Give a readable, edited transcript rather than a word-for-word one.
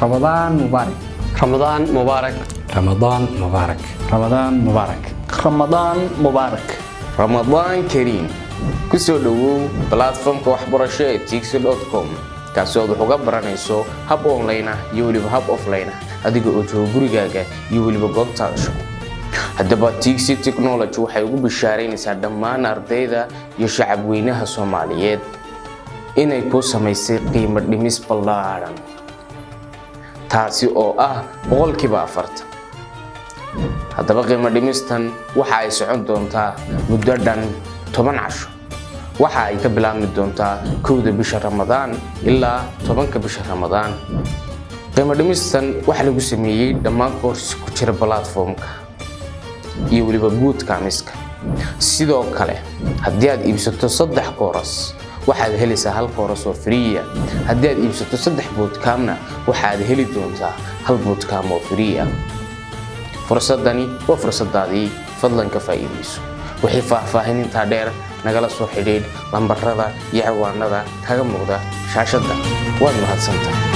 رمضان مبارك. رمضان مبارك. رمضان مبارك. رمضان مبارك. رمضان مبارك. رمضان كريم. kusoo dhawow platformka waxbarasho ee tixi.com kaasoo aad uga baranayso hab online ah iyo waliba hab offline ah adiga oo jooga gurigaaga iyo waliba goobtaada shaqo. haddaba Tixi Technology waxay ugu bishaaraynaysaa dhammaan ardayda iyo shacab weynaha Soomaaliyeed inay ku samaysay qiimo dhimis ballaaran taasi oo ah 40%. haddaba qiimo dhimistan waxa ay socon doontaa muddo dhan 10 casho. waxa ay ka bilaabmi doontaa 1 bisha Ramadaan ilaa 10 bisha Ramadaan. qiimo dhimistan waxa lagu sameeyay dhammaan courses ku jira platformka iyo waliba bootcamp-iska. sidoo kale haddii aad iibsato 3 course waxaad helaysaa hal course oo free ah. haddii aad iibsato 3 bootcamp-na waxaad heli doontaa hal bootcamp oo free ah. fursadani waa fursadaadii, fadlan ka faa'iidayso. wixii faahfaahininta dheer nagala soo xidhiidh lambarada iyo ciwaanada kaga muuqda shaashada. waad mahadsantahay.